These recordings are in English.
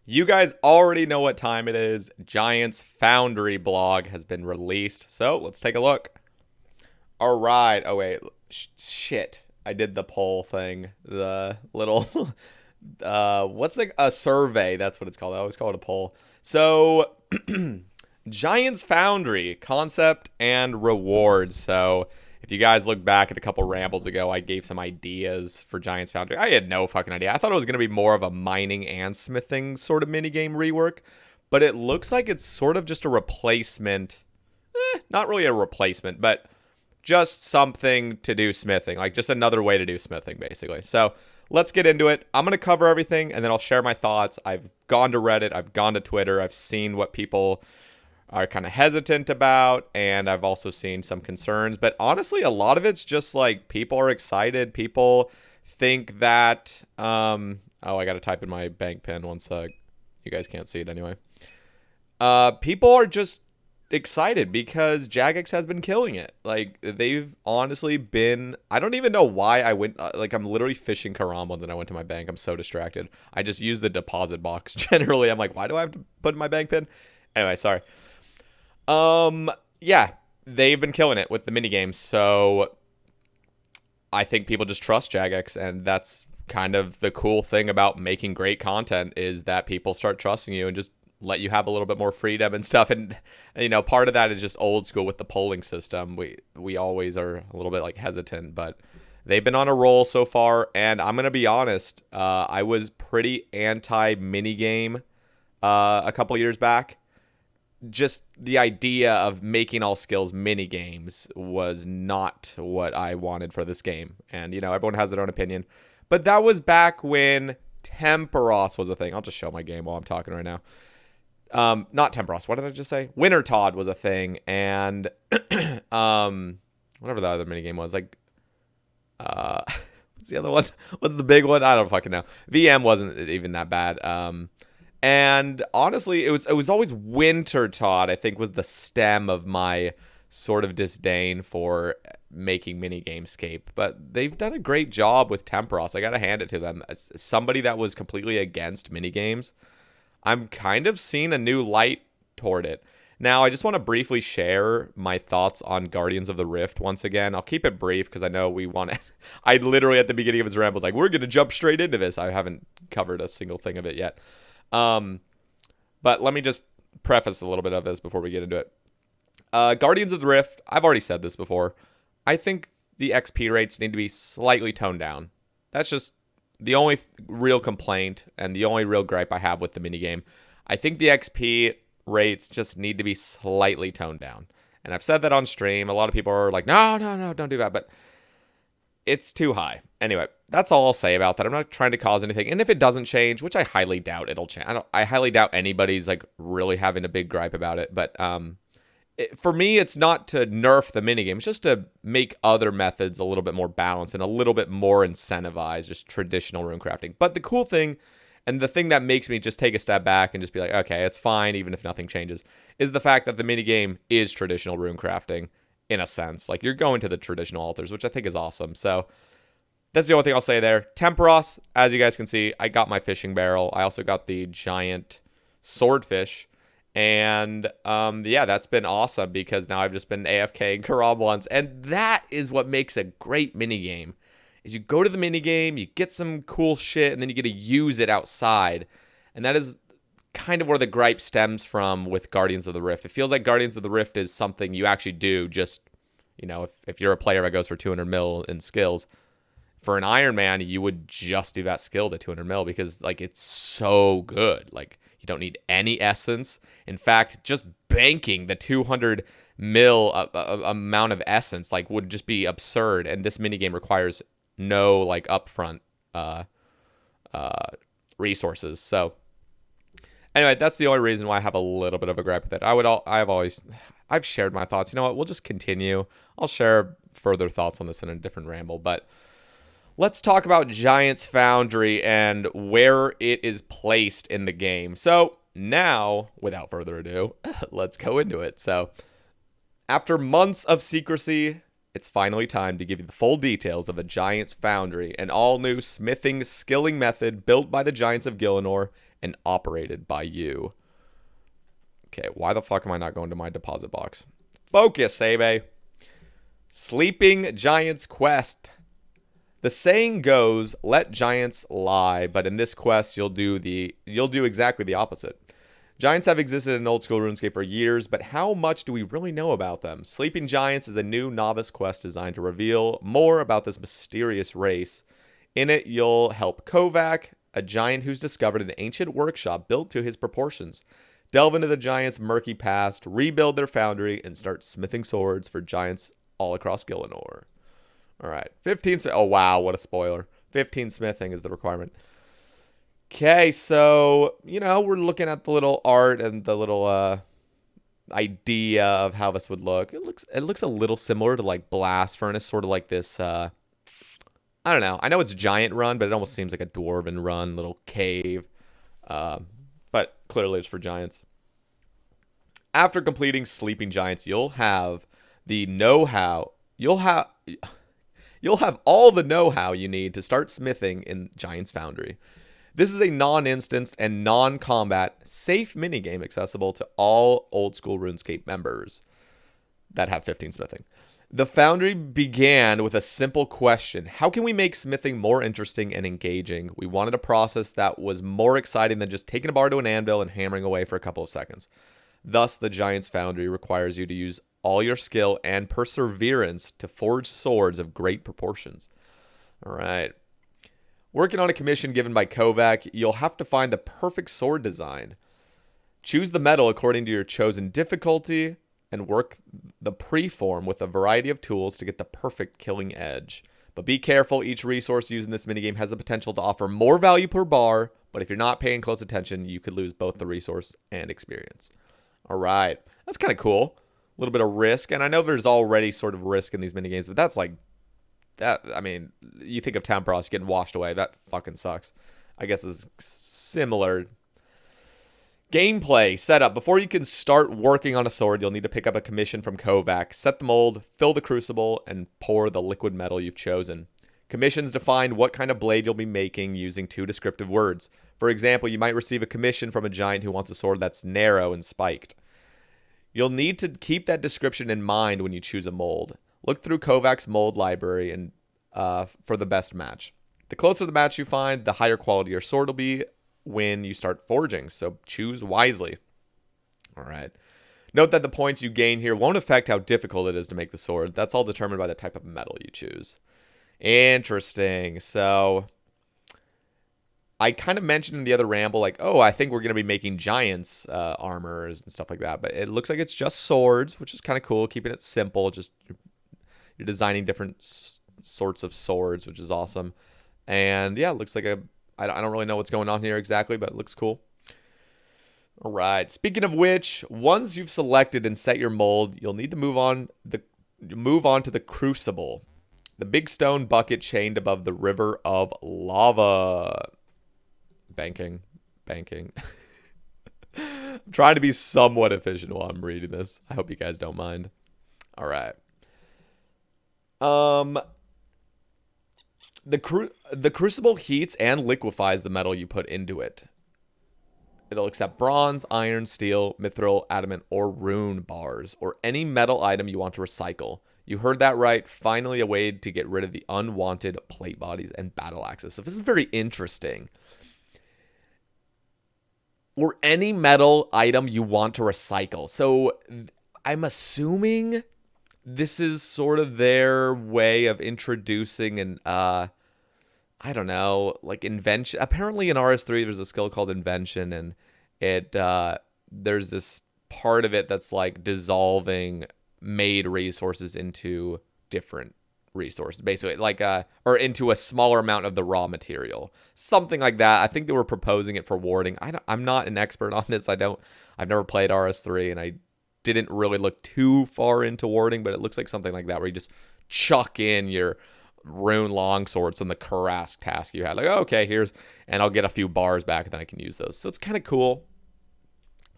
You guys already know what time it is. Giants Foundry blog has been released, so let's take a look. All right. Oh wait, shit. I did the poll thing. The little what's like a survey? That's what it's called. I always call it a poll. So, Giants Foundry concept and rewards. So, if you guys look back at a couple rambles ago, I gave some ideas for Giants Foundry. I had no fucking idea. I thought it was going to be more of a mining and smithing sort of minigame rework, but it looks like it's sort of just a replacement. Not really a replacement, but just something to do smithing, like just another way to do smithing, basically. So let's get into it. I'm going to cover everything and then I'll share my thoughts. I've gone to Reddit, I've gone to Twitter, I've seen what people are kind of hesitant about, and I've also seen some concerns. But honestly, a lot of it's just like people are excited. People think that, oh, I got to type in my bank pin one sec. You guys can't see it anyway. People are just excited because Jagex has been killing it. Like, they've honestly been. I don't even know why I went. Like, I'm literally fishing Karambans and I went to my bank. I'm so distracted. I just use the deposit box generally. I'm like, why do I have to put in my bank pin? Anyway, sorry. Yeah, they've been killing it with the mini games. So I think people just trust Jagex, and that's kind of the cool thing about making great content is that people start trusting you and just let you have a little bit more freedom and stuff. And part of that is just old school with the polling system. We always are a little bit like hesitant, but they've been on a roll so far. And I'm gonna be honest, I was pretty anti minigame a couple years back. Just the idea of making all skills mini games was not what I wanted for this game. And everyone has their own opinion, but that was back when Temperos was a thing. I'll just show my game while I'm talking right now. Not Temperos. What did I just say? Winter Todd was a thing, and whatever the other mini game was, like, what's the other one? What's the big one? I don't fucking know. VM wasn't even that bad. And honestly, it was always Winter Todd, I think, was the stem of my sort of disdain for making mini gamescape. But they've done a great job with Temperos. I gotta hand it to them. As somebody that was completely against mini games, I'm kind of seeing a new light toward it. Now, I just want to briefly share my thoughts on Guardians of the Rift once again. I'll keep it brief because I know we want to. I literally, at the beginning of his ramble, was like, we're going to jump straight into this. I haven't covered a single thing of it yet. But let me just preface a little bit of this before we get into it. Guardians of the Rift, I've already said this before. I think the XP rates need to be slightly toned down. That's just the only real complaint and the only real gripe I have with the minigame. I think the XP rates just need to be slightly toned down. And I've said that on stream. A lot of people are like, no, don't do that. But it's too high. Anyway, that's all I'll say about that. I'm not trying to cause anything. And if it doesn't change, which I highly doubt it'll change. I highly doubt anybody's like really having a big gripe about it. But for me, it's not to nerf the minigame. It's just to make other methods a little bit more balanced and a little bit more incentivized, just traditional rune crafting. But the cool thing, and the thing that makes me just take a step back and just be like, okay, it's fine even if nothing changes, is the fact that the minigame is traditional rune crafting in a sense. Like, you're going to the traditional altars, which I think is awesome. So that's the only thing I'll say there. Temperos, as you guys can see, I got my fishing barrel. I also got the giant swordfish. And yeah, that's been awesome because now I've just been AFKing Karam once. And that is what makes a great minigame. Is you go to the minigame, you get some cool shit, and then you get to use it outside. And that is kind of where the gripe stems from with Guardians of the Rift. It feels like Guardians of the Rift is something you actually do just, if you're a player that goes for 200 mil in skills. For an Iron Man, you would just do that skill to 200 mil because, like, it's so good. Like, you don't need any essence. In fact, just banking the 200 mil amount of essence, like, would just be absurd. And this minigame requires no, like, upfront resources. So anyway, that's the only reason why I have a little bit of a gripe with it. I've shared my thoughts. You know what? We'll just continue. I'll share further thoughts on this in a different ramble, but let's talk about Giants Foundry and where it is placed in the game. So now, without further ado, let's go into it. So after months of secrecy, it's finally time to give you the full details of the Giants Foundry, an all-new smithing skilling method built by the Giants of Gielinor and operated by you. Okay, why the fuck am I not going to my deposit box? Focus, Sebe. Sleeping Giants Quest. The saying goes, let giants lie, but in this quest, you'll do exactly the opposite. Giants have existed in old school RuneScape for years, but how much do we really know about them? Sleeping Giants is a new novice quest designed to reveal more about this mysterious race. In it, you'll help Kovac, a giant who's discovered an ancient workshop built to his proportions, delve into the giants' murky past, rebuild their foundry, and start smithing swords for giants all across Gielinor. All right, 15. Oh, wow, what a spoiler. 15 smithing is the requirement. Okay, so, we're looking at the little art and the little idea of how this would look. It looks a little similar to, like, Blast Furnace, sort of like this, I don't know. I know it's Giant Run, but it almost seems like a Dwarven Run, little cave. But clearly it's for giants. After completing Sleeping Giants, you'll have the know-how. You'll have all the know-how you need to start smithing in Giant's Foundry. This is a non-instance and non-combat safe minigame accessible to all old school RuneScape members that have 15 smithing. The Foundry began with a simple question. How can we make smithing more interesting and engaging? We wanted a process that was more exciting than just taking a bar to an anvil and hammering away for a couple of seconds. Thus, the Giant's Foundry requires you to use all your skill and perseverance to forge swords of great proportions. All right. Working on a commission given by Kovac, you'll have to find the perfect sword design. Choose the metal according to your chosen difficulty and work the preform with a variety of tools to get the perfect killing edge. But be careful, each resource used in this minigame has the potential to offer more value per bar, but if you're not paying close attention, you could lose both the resource and experience. All right. That's kind of cool. A little bit of risk, and I know there's already sort of risk in these minigames, but that's like, that, I mean, you think of Town Bros getting washed away. That fucking sucks. I guess is similar. Gameplay setup. Before you can start working on a sword, you'll need to pick up a commission from Kovac, set the mold, fill the crucible, and pour the liquid metal you've chosen. Commissions define what kind of blade you'll be making using 2 descriptive words. For example, you might receive a commission from a giant who wants a sword that's narrow and spiked. You'll need to keep that description in mind when you choose a mold. Look through Kovac's mold library and for the best match. The closer the match you find, the higher quality your sword will be when you start forging, so choose wisely. All right. Note that the points you gain here won't affect how difficult it is to make the sword. That's all determined by the type of metal you choose. Interesting. So I kind of mentioned in the other ramble, like, oh, I think we're going to be making giants armors and stuff like that. But it looks like it's just swords, which is kind of cool, keeping it simple. Just you're designing different sorts of swords, which is awesome. And yeah, it looks like I don't really know what's going on here exactly, but it looks cool. All right. Speaking of which, once you've selected and set your mold, you'll need to move on to the crucible, the big stone bucket chained above the river of lava. Banking. I'm trying to be somewhat efficient while I'm reading this. I hope you guys don't mind. All right. The crucible heats and liquefies the metal you put into it. It'll accept bronze, iron, steel, mithril, adamant, or rune bars, or any metal item you want to recycle. You heard that right. Finally, a way to get rid of the unwanted plate bodies and battle axes. So this is very interesting. Or any metal item you want to recycle. So I'm assuming this is sort of their way of introducing an, I don't know, like invention. Apparently in RS3, there's a skill called invention, and there's this part of it that's like dissolving made resources into different resources, basically, like or into a smaller amount of the raw material, something like that. I think they were proposing it for warding. I'm not an expert on this. I've never played RS3, and I didn't really look too far into warding, but it looks like something like that, where you just chuck in your rune longswords on the Karask task you had. Like, okay, and I'll get a few bars back, and then I can use those. So it's kind of cool.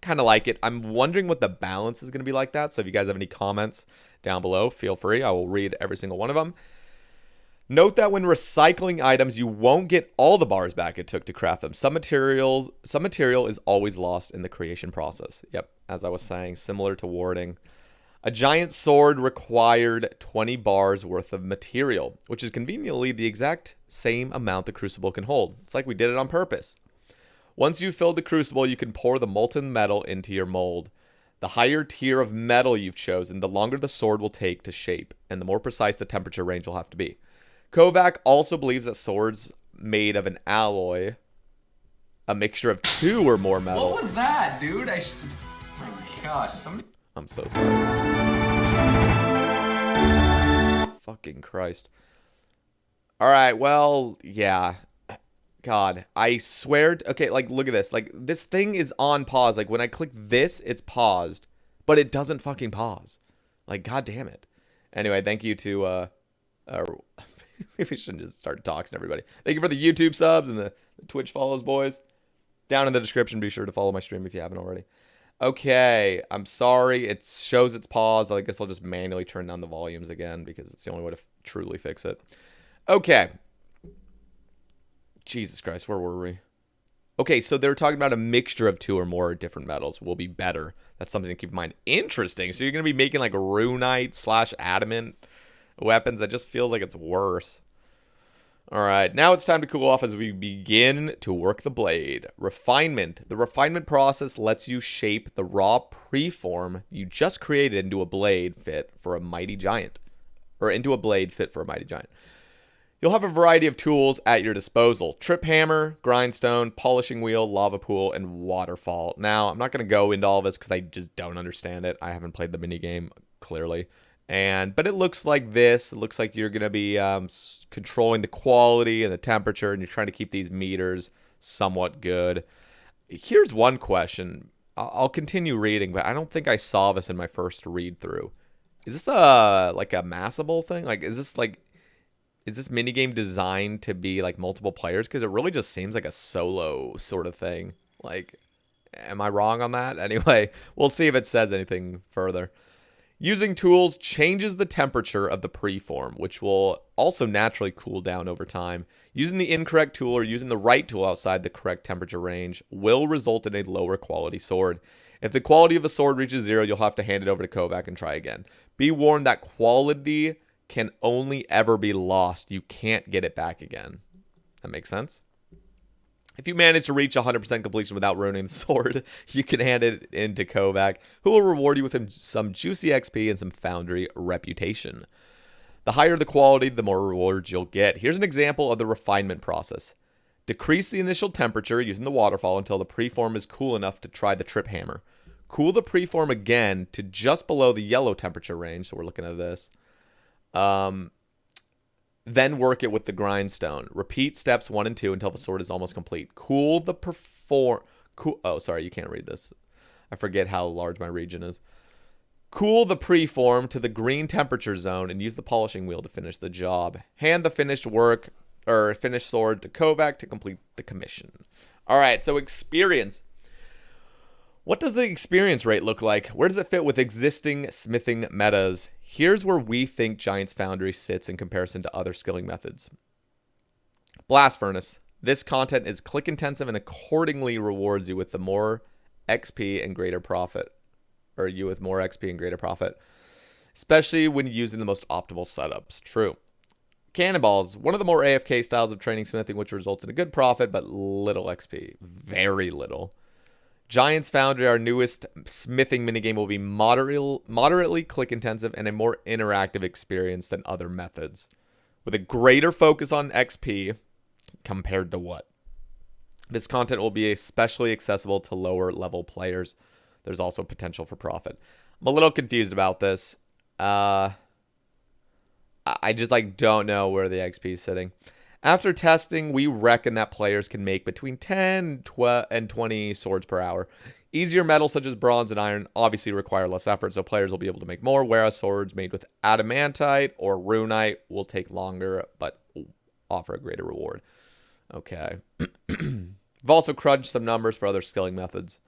Kind of like it. I'm wondering what the balance is going to be like that. So if you guys have any comments down below, feel free. I will read every single one of them. Note that when recycling items, you won't get all the bars back it took to craft them. Some material is always lost in the creation process. Yep, as I was saying, similar to warding. A giant sword required 20 bars worth of material, which is conveniently the exact same amount the crucible can hold. It's like we did it on purpose. Once you've filled the crucible, you can pour the molten metal into your mold. The higher tier of metal you've chosen, the longer the sword will take to shape, and the more precise the temperature range will have to be. Kovac also believes that swords made of an alloy, a mixture of 2 or more metals. What was that, dude? Oh my gosh, somebody. I'm so sorry. Fucking Christ. Alright, well, yeah. God, I swear. Okay, like, look at this. Like, this thing is on pause. Like, when I click this, it's paused. But it doesn't fucking pause. Like, god damn it. Anyway, thank you to, maybe we shouldn't just start doxing everybody. Thank you for the YouTube subs and the Twitch follows, boys. Down in the description, be sure to follow my stream if you haven't already. Okay, I'm sorry. It shows it's paused. I guess I'll just manually turn down the volumes again because it's the only way to truly fix it. Okay. Jesus Christ, where were we? Okay, so they're talking about a mixture of 2 or more different metals will be better. That's something to keep in mind. Interesting. So you're going to be making like runite / adamant weapons. That just feels like it's worse. All right, now it's time to cool off as we begin to work the blade. Refinement. The refinement process lets you shape the raw preform you just created into a blade fit for a mighty giant. Or into a blade fit for a mighty giant. You'll have a variety of tools at your disposal. Trip hammer, grindstone, polishing wheel, lava pool, and waterfall. Now, I'm not going to go into all of this because I just don't understand it. I haven't played the minigame, clearly. But it looks like this. It looks like you're going to be controlling the quality and the temperature, and you're trying to keep these meters somewhat good. Here's one question. I'll continue reading, but I don't think I saw this in my first read through. Is this like a massable thing? Like, is this minigame designed to be like multiple players? Because it really just seems like a solo sort of thing. Like, am I wrong on that? Anyway, we'll see if it says anything further. Using tools changes the temperature of the preform, which will also naturally cool down over time. Using the incorrect tool or using the right tool outside the correct temperature range will result in a lower quality sword. If the quality of a sword reaches 0, you'll have to hand it over to Kovac and try again. Be warned that quality can only ever be lost. You can't get it back again. That makes sense? If you manage to reach 100% completion without ruining the sword, you can hand it in to Kovac, who will reward you with some juicy XP and some Foundry reputation. The higher the quality, the more rewards you'll get. Here's an example of the refinement process. Decrease the initial temperature using the waterfall until the preform is cool enough to try the trip hammer. Cool the preform again to just below the yellow temperature range, so we're looking at this. Then work it with the grindstone. Repeat steps 1 and 2 until the sword is almost complete. Cool the oh, sorry, you can't read this. I forget how large my region is. Cool the preform to the green temperature zone and use the polishing wheel to finish the job. Hand the finished sword to Kovac to complete the commission. All right, so experience. What does the experience rate look like? Where does it fit with existing smithing metas? Here's where we think Giant's Foundry sits in comparison to other skilling methods. Blast Furnace. This content is click intensive and accordingly rewards you with the more XP and greater profit. Or you with more XP and greater profit. Especially when using the most optimal setups. True. Cannonballs. One of the more AFK styles of training smithing, which results in a good profit, but little XP. Very little. Giant's Foundry, our newest smithing minigame, will be moderately click-intensive and a more interactive experience than other methods. With a greater focus on XP compared to what? This content will be especially accessible to lower-level players. There's also potential for profit. I'm a little confused about this. I just don't know where the XP is sitting. After testing, we reckon that players can make between 10 and 20 swords per hour. Easier metals such as bronze and iron obviously require less effort, so players will be able to make more, whereas swords made with adamantite or runite will take longer, but offer a greater reward. Okay. I've also crunched some numbers for other skilling methods.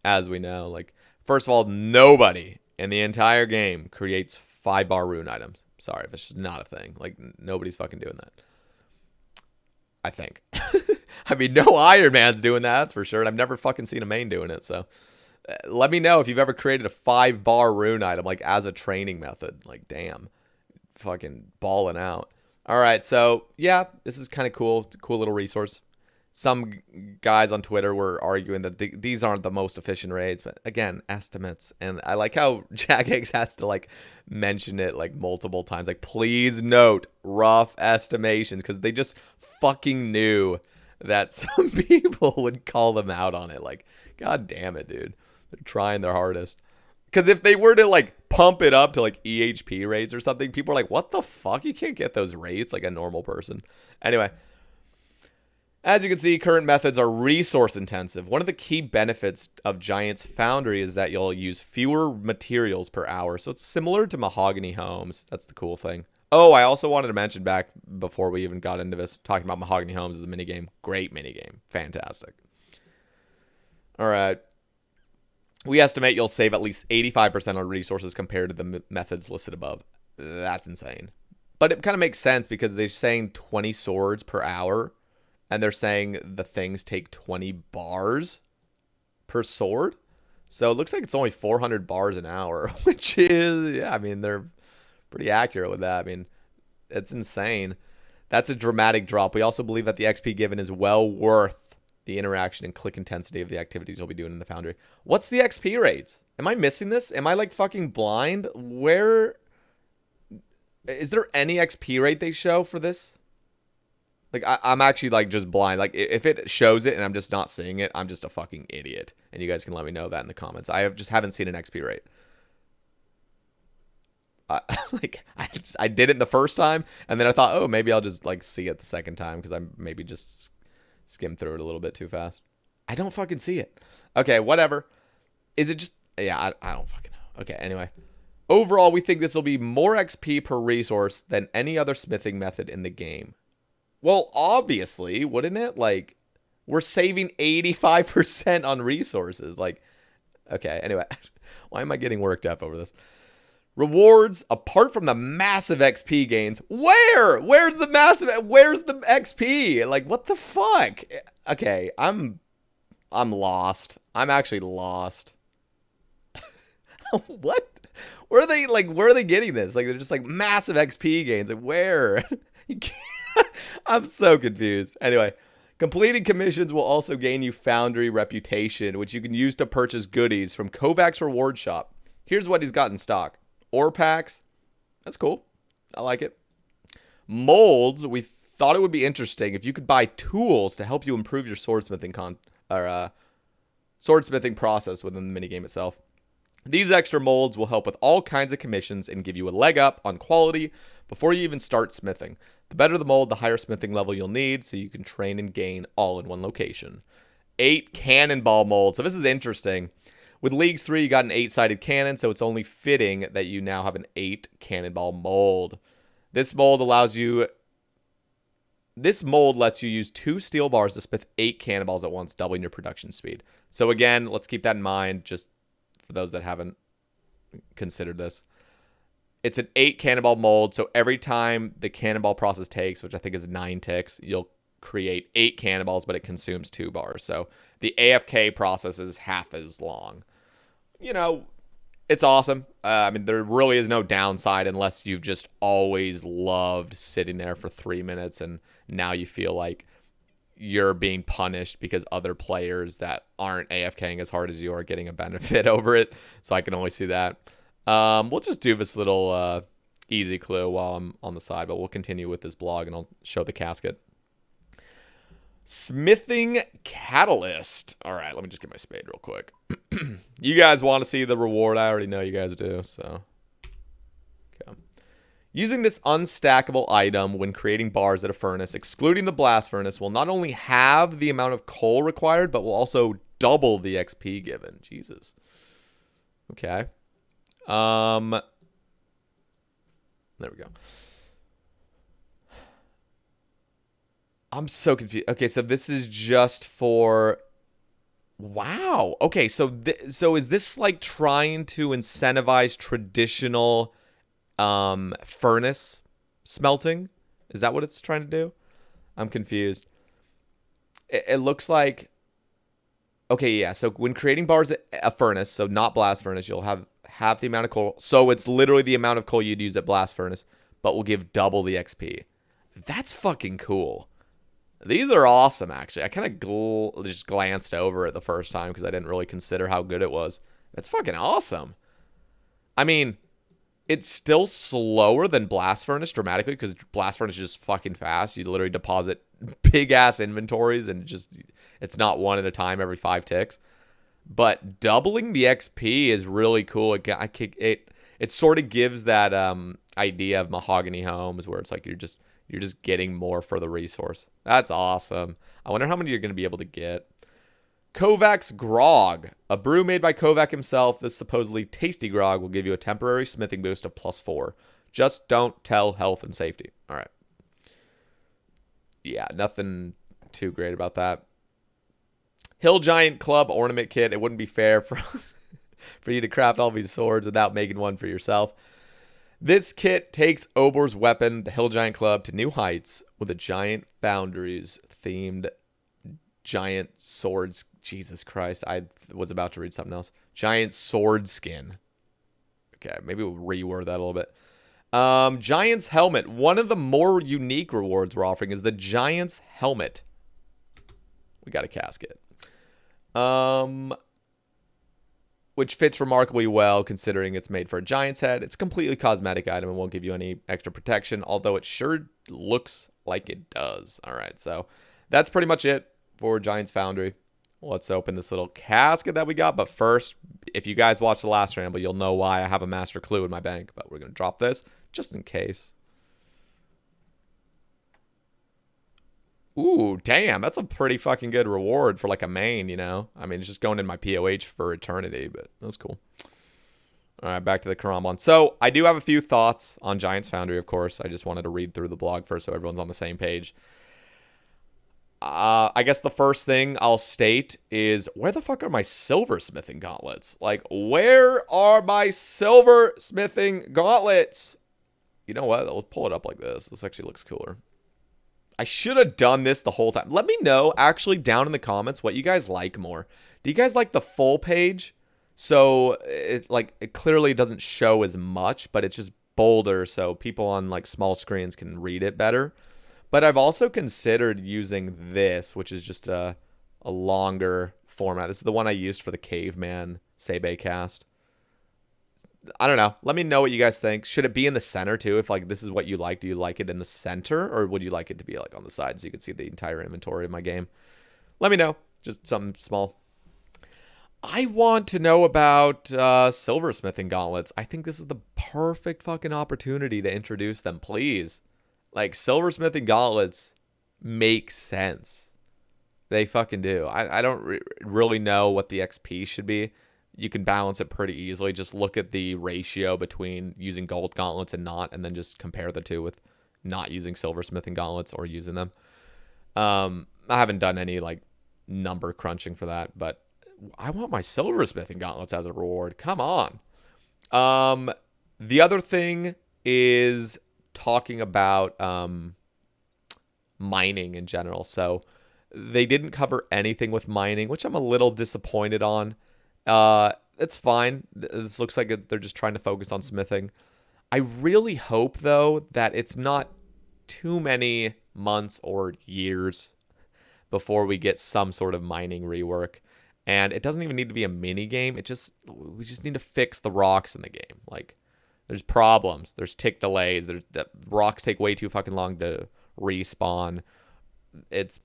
As we know, first of all, nobody in the entire game creates 5-bar rune items. Sorry if it's just not a thing. Like, nobody's fucking doing that. I think. I mean, no Iron Man's doing that, that's for sure. And I've never fucking seen a main doing it. So let me know if you've ever created a 5-bar rune item, like, as a training method. Like, damn. Fucking balling out. All right, so, yeah, this is kind of cool. Cool little resource. Some guys on Twitter were arguing that these aren't the most efficient raids, but again, estimates. And I like how Jagex has to like mention it like multiple times. Like, please note rough estimations, because they just fucking knew that some people would call them out on it. Like, god damn it, dude. They're trying their hardest. Because if they were to like pump it up to like EHP rates or something, people are like, what the fuck? You can't get those rates like a normal person. Anyway. As you can see, current methods are resource intensive. One of the key benefits of Giant's Foundry is that you'll use fewer materials per hour. So it's similar to Mahogany Homes. That's the cool thing. Oh, I also wanted to mention back before we even got into this, talking about Mahogany Homes as a minigame. Great minigame. Fantastic. All right. We estimate you'll save at least 85% on resources compared to the methods listed above. That's insane. But it kind of makes sense because they're saying 20 swords per hour. And they're saying the things take 20 bars per sword. So it looks like it's only 400 bars an hour, which is, yeah, I mean, they're pretty accurate with that. I mean, it's insane. That's a dramatic drop. We also believe that the XP given is well worth the interaction and click intensity of the activities you'll be doing in the Foundry. What's the XP rates? Am I missing this? Am I like fucking blind? Where is there any XP rate they show for this? Like, I'm actually, like, just blind. Like, if it shows it and I'm just not seeing it, I'm just a fucking idiot. And you guys can let me know that in the comments. I just haven't seen an XP rate. I did it the first time, and then I thought, oh, maybe I'll just, like, see it the second time because I maybe just skimmed through it a little bit too fast. I don't fucking see it. Okay, whatever. Is it just... Yeah, I don't fucking know. Okay, anyway. Overall, we think this will be more XP per resource than any other smithing method in the game. Well, obviously, wouldn't it? Like, we're saving 85% on resources. Like, okay, anyway. Why am I getting worked up over this? Rewards, apart from the massive XP gains. Where? Where's the XP? Like, what the fuck? Okay, I'm lost. I'm actually lost. What? Where are they getting this? Like, they're just like massive XP gains. Like, where? You can't. I'm so confused. Anyway, completing commissions will also gain you Foundry reputation, which you can use to purchase goodies from Kovac's reward shop. Here's what he's got in stock. Ore packs. That's cool. I like it. Molds. We thought it would be interesting if you could buy tools to help you improve your swordsmithing swordsmithing process within the minigame itself. These extra molds will help with all kinds of commissions and give you a leg up on quality before you even start smithing. The better the mold, the higher smithing level you'll need, so you can train and gain all in one location. 8 cannonball molds. So this is interesting. With Leagues 3, you got an 8-sided cannon, so it's only fitting that you now have an 8 cannonball mold. This mold lets you use 2 steel bars to smith 8 cannonballs at once, doubling your production speed. So again, let's keep that in mind, just for those that haven't considered this. It's an 8 cannonball mold, so every time the cannonball process takes, which I think is 9 ticks, you'll create 8 cannonballs, but it consumes 2 bars. So the AFK process is half as long. You know, it's awesome. I mean, there really is no downside unless you've just always loved sitting there for 3 minutes and now you feel like you're being punished because other players that aren't AFKing as hard as you are getting a benefit over it. So I can only see that. We'll just do this little easy clue while I'm on the side, but we'll continue with this blog and I'll show the casket. Smithing Catalyst. All right, let me just get my spade real quick. You guys want to see the reward? I already know you guys do, so. Okay. Using this unstackable item when creating bars at a furnace, excluding the blast furnace, will not only have the amount of coal required, but will also double the XP given. Jesus. Okay. There we go. I'm so confused. Okay, so this is just for... Wow. Okay, so is this like trying to incentivize traditional Furnace smelting. Is that what it's trying to do? I'm confused. It looks like, okay, yeah. So when creating bars at a furnace, so not blast furnace, you'll have half the amount of coal. So it's literally the amount of coal you'd use at blast furnace, but will give double the XP. That's fucking cool. These are awesome, actually. I kind of just glanced over it the first time because I didn't really consider how good it was. That's fucking awesome. I mean, it's still slower than blast furnace dramatically because blast furnace is just fucking fast. You literally deposit big ass inventories and it's not one at a time every 5 ticks. But doubling the XP is really cool. It sort of gives that idea of mahogany homes where it's like you're just getting more for the resource. That's awesome. I wonder how many you're going to be able to get. Kovac's Grog. A brew made by Kovac himself. This supposedly tasty grog will give you a temporary smithing boost of +4. Just don't tell health and safety. All right. Yeah, nothing too great about that. Hill Giant Club Ornament Kit. It wouldn't be fair for, for you to craft all these swords without making one for yourself. This kit takes Obor's weapon, the Hill Giant Club, to new heights with a giant Foundry's themed giant swords. Jesus Christ, I was about to read something else. Giant sword skin. Okay, maybe we'll reword that a little bit. Giant's Helmet. One of the more unique rewards we're offering is the Giant's Helmet. We got a casket. Which fits remarkably well considering it's made for a giant's head. It's a completely cosmetic item and won't give you any extra protection, although it sure looks like it does. All right, so that's pretty much it for Giant's Foundry. Let's open this little casket that we got. But first, if you guys watched the last ramble, you'll know why I have a master clue in my bank. But we're going to drop this just in case. Ooh, damn. That's a pretty fucking good reward for like a main, you know? I mean, it's just going in my POH for eternity, but that's cool. All right, back to the Karamban. So I do have a few thoughts on Giant's Foundry, of course. I just wanted to read through the blog first so everyone's on the same page. I guess the first thing I'll state is, where the fuck are my silversmithing gauntlets? Like, where are my silversmithing gauntlets? You know what? Let's pull it up like this. This actually looks cooler. I should have done this the whole time. Let me know, actually, down in the comments what you guys like more. Do you guys like the full page? So, it clearly doesn't show as much, but it's just bolder so people on, like, small screens can read it better. But I've also considered using this, which is just a longer format. This is the one I used for the Caveman Sebe cast. I don't know. Let me know what you guys think. Should it be in the center too? If like this is what you like, do you like it in the center, or would you like it to be like on the side so you can see the entire inventory of my game? Let me know. Just something small. I want to know about silversmithing gauntlets. I think this is the perfect fucking opportunity to introduce them, please. Like, silversmithing gauntlets make sense. They fucking do. I don't really know what the XP should be. You can balance it pretty easily. Just look at the ratio between using gold gauntlets and not, and then just compare the two with not using silversmithing gauntlets or using them. I haven't done any, like, number crunching for that, but I want my silversmithing gauntlets as a reward. Come on. The other thing is talking about mining in general. So they didn't cover anything with mining, which I'm a little disappointed on. It's fine. This looks like they're just trying to focus on smithing. I really hope, though, that it's not too many months or years before we get some sort of mining rework. And it doesn't even need to be a mini game. We just need to fix the rocks in the game. Like, there's problems. There's tick delays. The rocks take way too fucking long to respawn. It's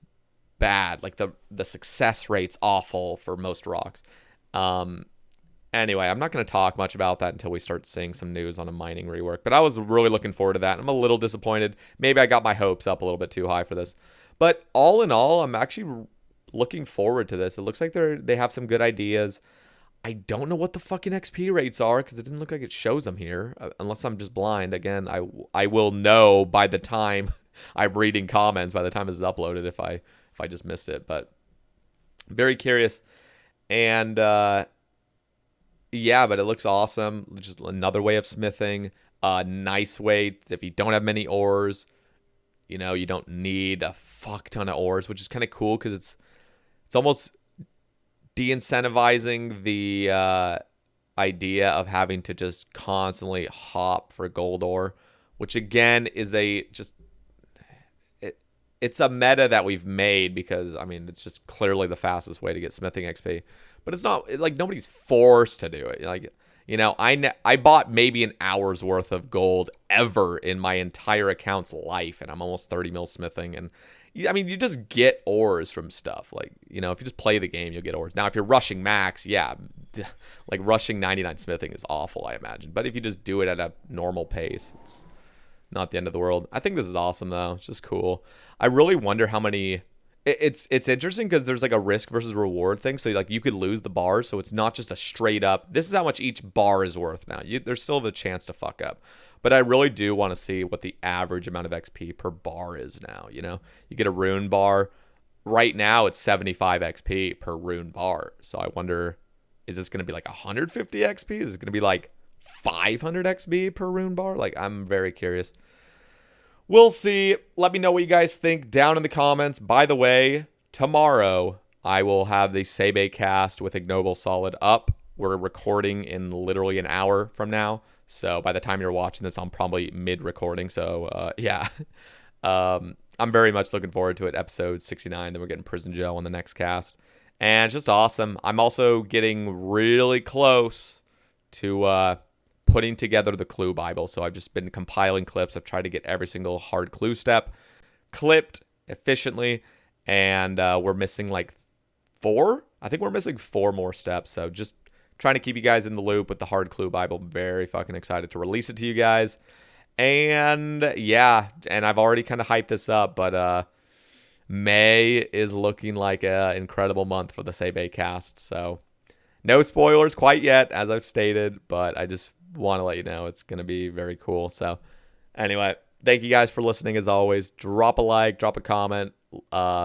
bad. Like, the success rate's awful for most rocks. Anyway, I'm not going to talk much about that until we start seeing some news on a mining rework. But I was really looking forward to that. I'm a little disappointed. Maybe I got my hopes up a little bit too high for this. But all in all, I'm actually looking forward to this. It looks like they have some good ideas. I don't know what the fucking XP rates are because it doesn't look like it shows them here. Unless I'm just blind. Again, I will know by the time I'm reading comments, by the time this is uploaded, if I just missed it. But very curious. And yeah, but it looks awesome. Just another way of smithing. nice way if you don't have many ores. You know, you don't need a fuck ton of ores, which is kind of cool because it's almost de-incentivizing the idea of having to just constantly hop for gold ore, which again is it's a meta that we've made because I mean it's just clearly the fastest way to get smithing XP, but it's not like nobody's forced to do it. Like, you know, I bought maybe an hour's worth of gold ever in my entire account's life, and I'm almost 30 mil smithing. And I mean, you just get ores from stuff. Like, you know, if you just play the game, you'll get ores. Now, if you're rushing max, yeah, like rushing 99 smithing is awful, I imagine. But if you just do it at a normal pace, it's not the end of the world. I think this is awesome though. It's just cool. I really wonder how many. It's interesting because there's like a risk versus reward thing. So like you could lose the bars, so it's not just a straight up. This is how much each bar is worth now. There's still a chance to fuck up, but I really do want to see what the average amount of XP per bar is now. You know, you get a rune bar. Right now it's 75 XP per rune bar. So I wonder, is this going to be like 150 XP? Is it going to be like 500 XP per rune bar? Like, I'm very curious. We'll see. Let me know what you guys think down in the comments. By the way, tomorrow I will have the Sebe cast with Ignoble Solid up. We're recording in literally an hour from now. So by the time you're watching this, I'm probably mid-recording. So, yeah. I'm very much looking forward to it. Episode 69. Then we're getting Prison Joe on the next cast. And it's just awesome. I'm also getting really close to putting together the clue Bible. So I've just been compiling clips. I've tried to get every single hard clue step clipped efficiently. And we're missing like 4. I think we're missing 4 more steps. So just trying to keep you guys in the loop with the hard clue Bible. I'm very fucking excited to release it to you guys. And yeah, and I've already kind of hyped this up, but May is looking like an incredible month for the Sebe cast. So no spoilers quite yet, as I've stated, but I just want to let you know it's going to be very cool. So anyway, thank you guys for listening. As always, drop a like, drop a comment,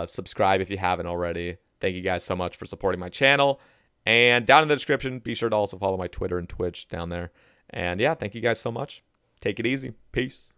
subscribe if you haven't already. Thank you guys so much for supporting my channel. And down in the description, be sure to also follow my Twitter and Twitch down there. And yeah, thank you guys so much. Take it easy. Peace.